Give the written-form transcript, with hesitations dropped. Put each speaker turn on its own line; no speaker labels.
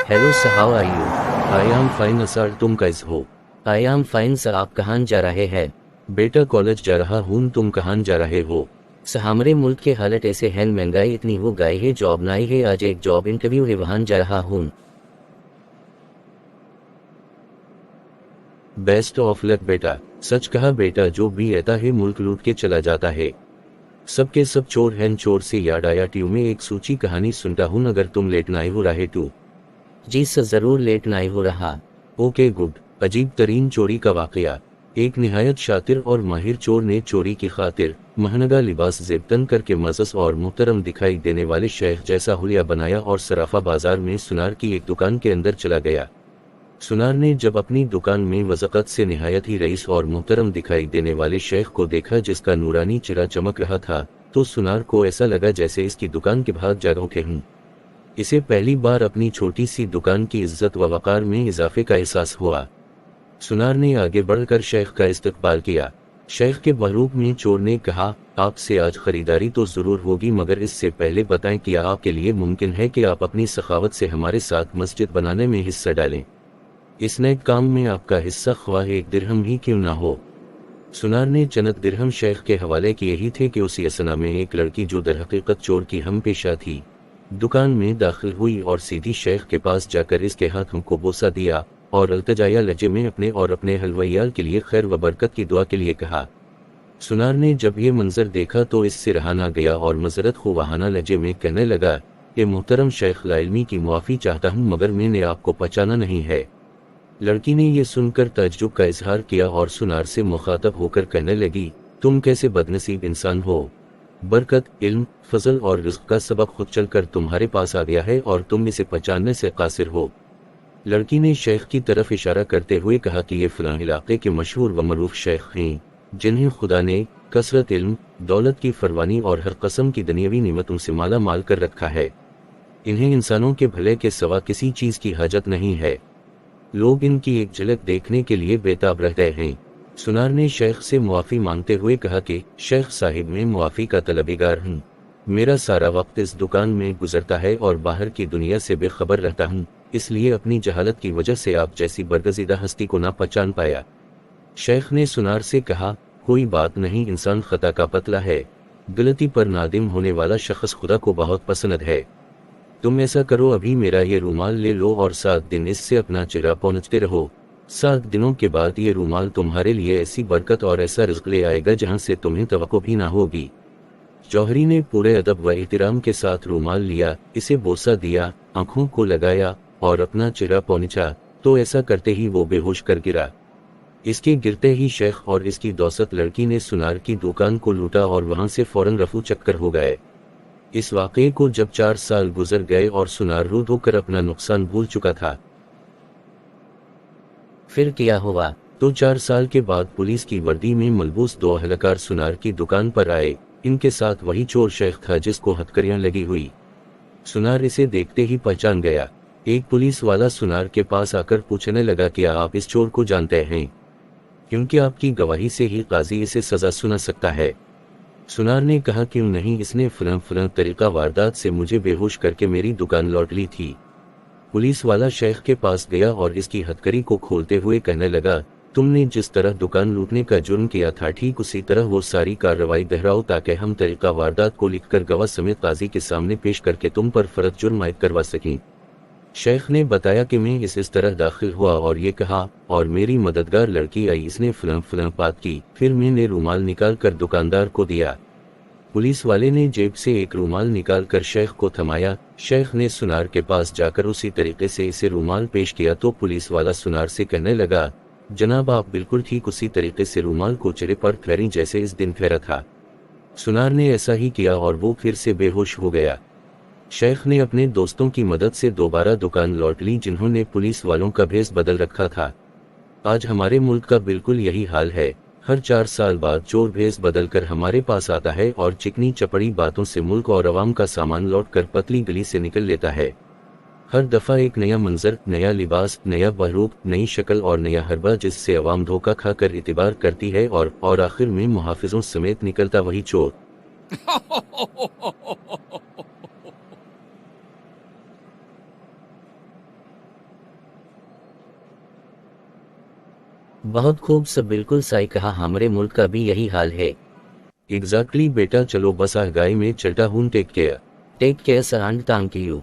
Hello sir, how are you? I am fine sir, तुम कैसे हो? आई एम फाइन सर, आप कहाँ जा रहे हैं? बेटा कॉलेज जा रहा हूँ, तुम कहाँ जा रहे हो? सर हमारे मुल्क के हालत ऐसे हैं, महंगाई इतनी हो गई है, जॉब नहीं है, आज एक जॉब इंटरव्यू है, वहाँ जा रहा हूँ। बेस्ट ऑफ लक बेटा। सच कहा बेटा, जो भी रहता है मुल्क लूट के चला जाता है। सबके सब चोर हैं। चोर से याद आया, ट्यू में एक सूची कहानी सुनता हूँ, अगर तुम लेट नहीं हो रहे तो। जी सर, जरूर लेट नहीं हो रहा। Okay good. अजीब तरीन चोरी का वाकया। एक निहायत शातिर और माहिर चोर ने चोरी की खातिर महंगा लिबास जेबतन करके मज़स और मुहतरम दिखाई देने वाले शेख जैसा हुलिया बनाया और सराफा बाजार में सुनार की एक दुकान के अंदर चला गया। सुनार ने जब अपनी दुकान में वज़ाकत से निहायत ही रईस और मुहतरम दिखाई देने वाले शेख को देखा, जिसका नूरानी चेहरा चमक रहा था, तो सुनार को ऐसा लगा जैसे इसकी दुकान के भाग जाग उठे हूँ। इसे पहली बार अपनी छोटी सी दुकान की इज्जत व वक़ार में इजाफे का एहसास हुआ। सुनार ने आगे बढ़कर शेख का इस्तकबाल किया। शेख के महरूब में चोर ने कहा, आपसे आज खरीदारी तो ज़रूर होगी, मगर इससे पहले बताएं कि आपके लिए मुमकिन है कि आप अपनी सखावत से हमारे साथ मस्जिद बनाने में हिस्सा डालें। इस नए काम में आपका हिस्सा ख्वाह एक दिरहम ही क्यों ना हो। सुनार ने चंद दिरहम शेख के हवाले किए ही थे कि उसी असना में एक लड़की, जो दरहकीकत चोर की हम पेशा थी, दुकान में दाखिल हुई और सीधी शेख के पास जाकर इसके हाथों को बोसा दिया और अल्तजाया लहजे में अपने और अपने हलवाइयाल के लिए खैर व बरकत की दुआ के लिए कहा। सुनार ने जब ये मंजर देखा तो इससे रहा ना गया और मजरत खुवाहाना लहजे में कहने लगा कि मोहतरम शेख, लाइल्मी की मुआफ़ी चाहता हूँ, मगर मैंने आपको पहचाना नहीं है। लड़की ने यह सुनकर ताज्जुब का इजहार किया और सुनार से मुखातब होकर कहने लगी, तुम कैसे बदनसीब इंसान हो। बरकत, इल्म, फजल और रिज़्क़ का सबब खुद चलकर तुम्हारे पास आ गया है और तुम इसे पहचानने से कासिर हो। लड़की ने शेख की तरफ इशारा करते हुए कहा कि ये फलां इलाके के मशहूर व मरूफ शेख हैं, जिन्हें खुदा ने कसरत इल्म, दौलत की फरवानी और हर कस्म की दुनियावी नेमतों से माला माल कर रखा है। इन्हें इंसानों के भले के सिवा किसी चीज़ की हाजत नहीं है। लोग इनकी एक झलक देखने के लिए बेताब रहते हैं। सुनार ने शेख से मुआफ़ी मांगते हुए कहा कि शेख साहिब, मैं मुआफ़ी का तलबीगार हूँ। मेरा सारा वक्त इस दुकान में गुजरता है और बाहर की दुनिया से बेखबर रहता हूँ, इसलिए अपनी जहालत की वजह से आप जैसी बरगज़ीदा हस्ती को ना पहचान पाया। शेख ने सुनार से कहा, कोई बात नहीं, इंसान खता का पतला है, गलती पर नादिम होने वाला शख्स खुदा को बहुत पसंद है। तुम ऐसा करो, अभी मेरा ये रूमाल ले लो और 7 दिन इससे अपना चेहरा पहुँचते रहो। 7 दिनों के बाद ये रूमाल तुम्हारे लिए ऐसी बरकत और ऐसा रिज़्क़ ले आएगा जहाँ से तुम्हें तवक्को भी ना होगी। जौहरी ने पूरे अदब व एहतराम के साथ रूमाल लिया, इसे बोसा दिया, आंखों को लगाया और अपना चेहरा पहुँचा, तो ऐसा करते ही वो बेहोश कर गिरा। इसके गिरते ही शेख और इसकी दौसत लड़की ने सुनार की दुकान को लूटा और वहां से फौरन रफू चक्कर हो गए। इस वाक़े को जब 4 साल गुजर गए और सुनार रूद होकर अपना नुकसान भूल चुका था। फिर क्या हुआ? तो 4 साल के बाद पुलिस की वर्दी में मलबूस 2 अहलकार सुनार की दुकान पर आए। इनके साथ वही चोर शेख था जिसको हथकड़ियां लगी हुई। सुनार इसे देखते ही पहचान गया। एक पुलिस वाला सुनार के पास आकर पूछने लगा, क्या आप इस चोर को जानते हैं? क्योंकि आपकी गवाही से ही काजी इसे सजा सुना सकता है। सुनार ने कहा, क्यों नहीं, इसने फलां तरीका वारदात से मुझे बेहोश करके मेरी दुकान लौट ली थी। पुलिस वाला शेख के पास गया और इसकी हथकड़ी को खोलते हुए कहने लगा, तुमने जिस तरह दुकान लूटने का जुर्म किया था, ठीक उसी तरह वो सारी कार्रवाई दोहराओ ताकि हम तरीका वारदात को लिखकर गवाह समेत काजी के सामने पेश करके तुम पर फर्द जुर्म आयद करवा सकें। शेख ने बताया कि मैं इस तरह दाखिल हुआ और ये कहा, और मेरी मददगार लड़की आई, इसने फलां बात की। फिर मैंने रूमाल निकाल कर दुकानदार को दिया। पुलिस वाले ने जेब से एक रूमाल निकाल कर शेख को थमाया। शेख ने सुनार के पास जाकर उसी तरीके से इसे रूमाल पेश किया तो पुलिस वाला सुनार से कहने लगा, जनाब आप बिल्कुल ठीक उसी तरीके से रूमाल को चेहरे पर फेरें जैसे इस दिन फेरा था। सुनार ने ऐसा ही किया और वो फिर से बेहोश हो गया। शेख ने अपने दोस्तों की मदद से दोबारा दुकान लौट ली, जिन्होंने पुलिस वालों का भेस बदल रखा था। आज हमारे मुल्क का बिल्कुल यही हाल है। हर 4 साल बाद चोर भेस बदल कर हमारे पास आता है और चिकनी चपड़ी बातों से मुल्क और अवाम का सामान लौट कर पतली गली से निकल लेता है। हर दफा एक नया मंजर, नया लिबास, नया बहरूप, नई शक्ल और नया हरबा, जिससे अवाम धोखा खा कर इतिबार करती है और आखिर में मुहाफिजों समेत निकलता वही चोर।
بہت خوب سب بالکل صحیح کہا، ہمارے ملک کا بھی یہی حال ہے۔
ایگزیکٹلی بیٹا، چلو بس آگائی میں چلتا ہوں، take care.
Take care sir and thank you.